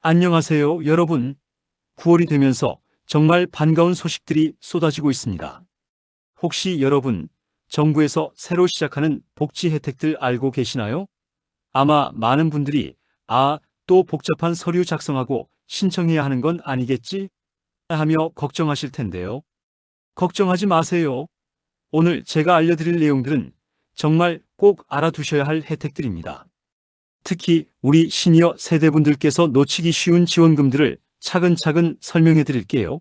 안녕하세요, 여러분. 9월이 되면서 정말 반가운 소식들이 쏟아지고 있습니다. 혹시 여러분, 정부에서 새로 시작하는 복지 혜택들 알고 계시나요? 아마 많은 분들이 또 복잡한 서류 작성하고 신청해야 하는 건 아니겠지? 하며 걱정하실 텐데요. 걱정하지 마세요. 오늘 제가 알려드릴 내용들은 정말 꼭 알아두셔야 할 혜택들입니다. 특히 우리 시니어 세대분들께서 놓치기 쉬운 지원금들을 차근차근 설명해 드릴게요.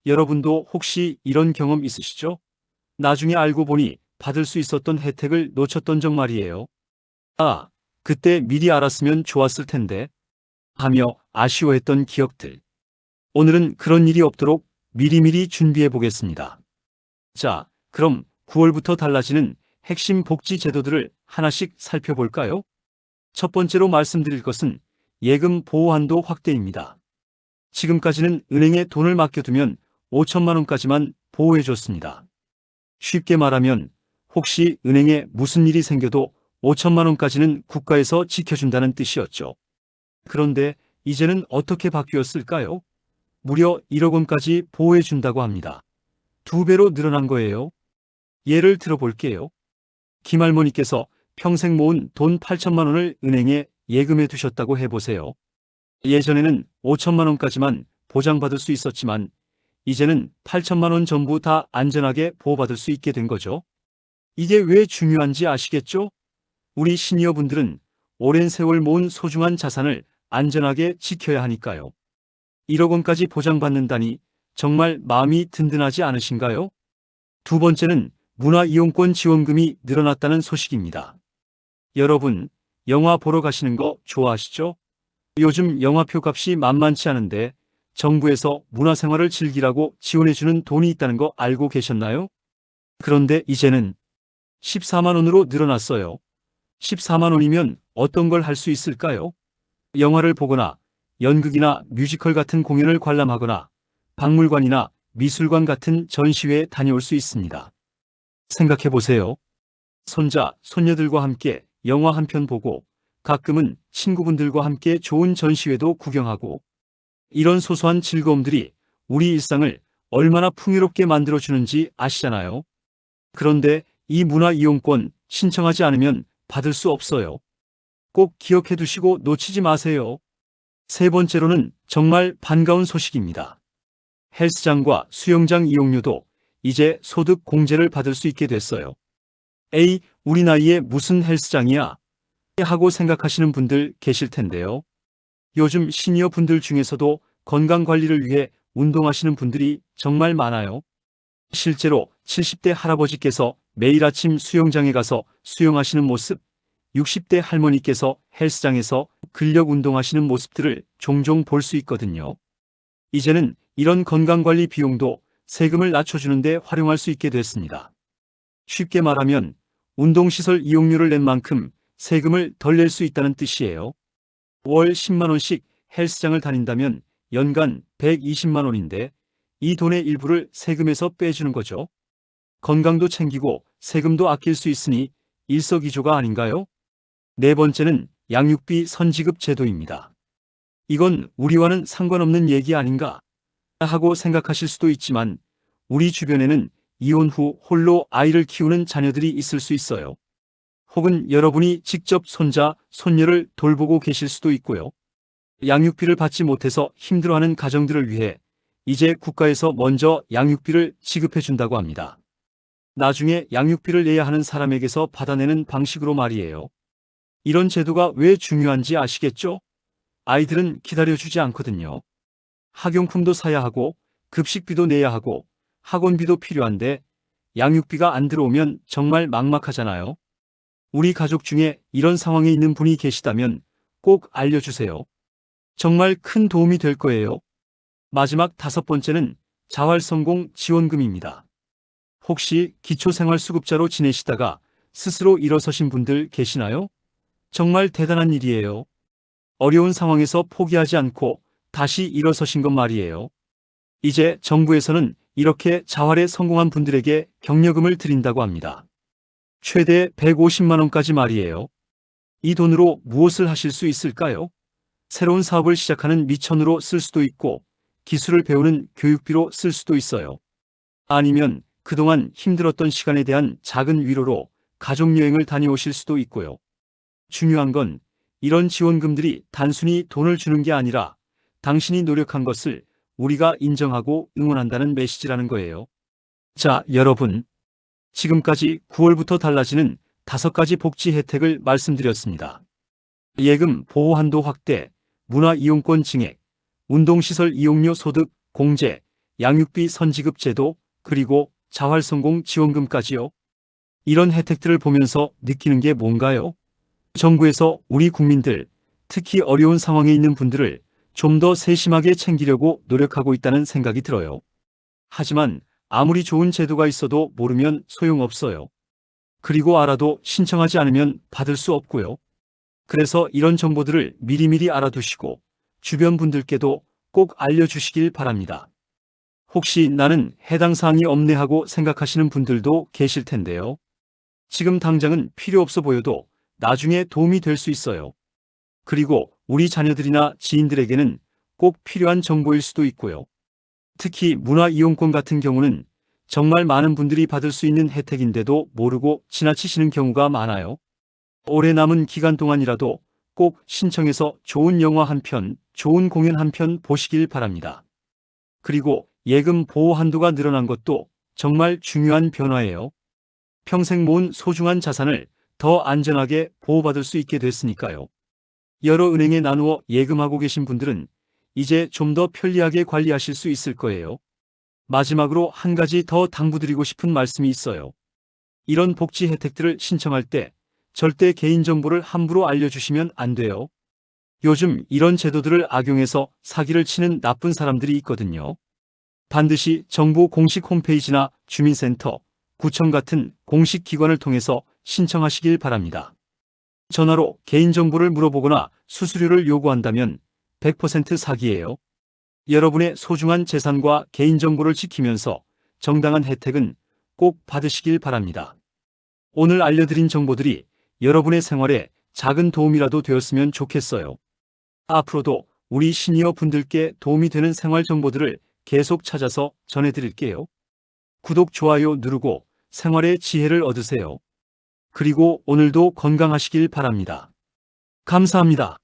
여러분도 혹시 이런 경험 있으시죠? 나중에 알고 보니 받을 수 있었던 혜택을 놓쳤던 적 말이에요. 그때 미리 알았으면 좋았을 텐데 하며 아쉬워했던 기억들. 오늘은 그런 일이 없도록 미리미리 준비해 보겠습니다. 자, 그럼 9월부터 달라지는 핵심 복지 제도들을 하나씩 살펴볼까요? 첫 번째로 말씀드릴 것은 예금 보호 한도 확대입니다. 지금까지는 은행에 돈을 맡겨두면 5천만 원까지만 보호해줬습니다. 쉽게 말하면 혹시 은행에 무슨 일이 생겨도 5천만 원까지는 국가에서 지켜준다는 뜻이었죠. 그런데 이제는 어떻게 바뀌었을까요? 무려 1억 원까지 보호해준다고 합니다. 2배로 늘어난 거예요. 예를 들어볼게요. 김할머니께서 평생 모은 돈 8천만 원을 은행에 예금해 두셨다고 해보세요. 예전에는 5천만 원까지만 보장받을 수 있었지만 이제는 8천만 원 전부 다 안전하게 보호받을 수 있게 된 거죠. 이게 왜 중요한지 아시겠죠? 우리 시니어분들은 오랜 세월 모은 소중한 자산을 안전하게 지켜야 하니까요. 1억 원까지 보장받는다니 정말 마음이 든든하지 않으신가요? 두 번째는 문화이용권 지원금이 늘어났다는 소식입니다. 여러분, 영화 보러 가시는 거 좋아하시죠? 요즘 영화표 값이 만만치 않은데 정부에서 문화생활을 즐기라고 지원해주는 돈이 있다는 거 알고 계셨나요? 그런데 이제는 14만 원으로 늘어났어요. 14만 원이면 어떤 걸 할 수 있을까요? 영화를 보거나 연극이나 뮤지컬 같은 공연을 관람하거나 박물관이나 미술관 같은 전시회에 다녀올 수 있습니다. 생각해 보세요. 손자, 손녀들과 함께 영화 한 편 보고 가끔은 친구분들과 함께 좋은 전시회도 구경하고 이런 소소한 즐거움들이 우리 일상을 얼마나 풍요롭게 만들어주는지 아시잖아요. 그런데 이 문화이용권 신청하지 않으면 받을 수 없어요. 꼭 기억해 두시고 놓치지 마세요. 세 번째로는 정말 반가운 소식입니다. 헬스장과 수영장 이용료도 이제 소득 공제를 받을 수 있게 됐어요. 우리 나이에 무슨 헬스장이야? 하고 생각하시는 분들 계실 텐데요. 요즘 시니어 분들 중에서도 건강 관리를 위해 운동하시는 분들이 정말 많아요. 실제로 70대 할아버지께서 매일 아침 수영장에 가서 수영하시는 모습, 60대 할머니께서 헬스장에서 근력 운동하시는 모습들을 종종 볼 수 있거든요. 이제는 이런 건강관리 비용도 세금을 낮춰주는 데 활용할 수 있게 됐습니다. 쉽게 말하면 운동시설 이용료를 낸 만큼 세금을 덜 낼 수 있다는 뜻이에요. 월 10만 원씩 헬스장을 다닌다면 연간 120만 원인데 이 돈의 일부를 세금에서 빼주는 거죠. 건강도 챙기고 세금도 아낄 수 있으니 일석이조가 아닌가요? 네 번째는 양육비 선지급 제도입니다. 이건 우리와는 상관없는 얘기 아닌가 하고 생각하실 수도 있지만 우리 주변에는 이혼 후 홀로 아이를 키우는 자녀들이 있을 수 있어요. 혹은 여러분이 직접 손자, 손녀를 돌보고 계실 수도 있고요. 양육비를 받지 못해서 힘들어하는 가정들을 위해 이제 국가에서 먼저 양육비를 지급해 준다고 합니다. 나중에 양육비를 내야 하는 사람에게서 받아내는 방식으로 말이에요. 이런 제도가 왜 중요한지 아시겠죠? 아이들은 기다려주지 않거든요. 학용품도 사야 하고 급식비도 내야 하고 학원비도 필요한데 양육비가 안 들어오면 정말 막막하잖아요. 우리 가족 중에 이런 상황에 있는 분이 계시다면 꼭 알려주세요. 정말 큰 도움이 될 거예요. 마지막 다섯 번째는 자활성공 지원금입니다. 혹시 기초생활수급자로 지내시다가 스스로 일어서신 분들 계시나요? 정말 대단한 일이에요. 어려운 상황에서 포기하지 않고 다시 일어서신 것 말이에요. 이제 정부에서는 이렇게 자활에 성공한 분들에게 격려금을 드린다고 합니다. 최대 150만 원까지 말이에요. 이 돈으로 무엇을 하실 수 있을까요? 새로운 사업을 시작하는 미천으로 쓸 수도 있고 기술을 배우는 교육비로 쓸 수도 있어요. 아니면 그동안 힘들었던 시간에 대한 작은 위로로 가족여행을 다녀오실 수도 있고요. 중요한 건 이런 지원금들이 단순히 돈을 주는 게 아니라 당신이 노력한 것을 우리가 인정하고 응원한다는 메시지라는 거예요. 자, 여러분. 지금까지 9월부터 달라지는 5가지 복지 혜택을 말씀드렸습니다. 예금 보호 한도 확대, 문화이용권 증액, 운동시설 이용료 소득 공제, 양육비 선지급 제도, 그리고 자활성공 지원금까지요. 이런 혜택들을 보면서 느끼는 게 뭔가요? 정부에서 우리 국민들, 특히 어려운 상황에 있는 분들을 좀 더 세심하게 챙기려고 노력하고 있다는 생각이 들어요. 하지만 아무리 좋은 제도가 있어도 모르면 소용없어요. 그리고 알아도 신청하지 않으면 받을 수 없고요. 그래서 이런 정보들을 미리미리 알아두시고 주변 분들께도 꼭 알려주시길 바랍니다. 혹시 나는 해당 사항이 없네 하고 생각하시는 분들도 계실 텐데요. 지금 당장은 필요 없어 보여도 나중에 도움이 될 수 있어요. 그리고 우리 자녀들이나 지인들에게는 꼭 필요한 정보일 수도 있고요. 특히 문화이용권 같은 경우는 정말 많은 분들이 받을 수 있는 혜택인데도 모르고 지나치시는 경우가 많아요. 올해 남은 기간 동안이라도 꼭 신청해서 좋은 영화 한 편, 좋은 공연 한 편 보시길 바랍니다. 그리고 예금 보호 한도가 늘어난 것도 정말 중요한 변화예요. 평생 모은 소중한 자산을 더 안전하게 보호받을 수 있게 됐으니까요. 여러 은행에 나누어 예금하고 계신 분들은 이제 좀 더 편리하게 관리하실 수 있을 거예요. 마지막으로 한 가지 더 당부드리고 싶은 말씀이 있어요. 이런 복지 혜택들을 신청할 때 절대 개인정보를 함부로 알려주시면 안 돼요. 요즘 이런 제도들을 악용해서 사기를 치는 나쁜 사람들이 있거든요. 반드시 정부 공식 홈페이지나 주민센터, 구청 같은 공식 기관을 통해서 신청하시길 바랍니다. 전화로 개인정보를 물어보거나 수수료를 요구한다면 100% 사기예요. 여러분의 소중한 재산과 개인정보를 지키면서 정당한 혜택은 꼭 받으시길 바랍니다. 오늘 알려드린 정보들이 여러분의 생활에 작은 도움이라도 되었으면 좋겠어요. 앞으로도 우리 시니어 분들께 도움이 되는 생활 정보들을 계속 찾아서 전해드릴게요. 구독, 좋아요 누르고 생활의 지혜를 얻으세요. 그리고 오늘도 건강하시길 바랍니다. 감사합니다.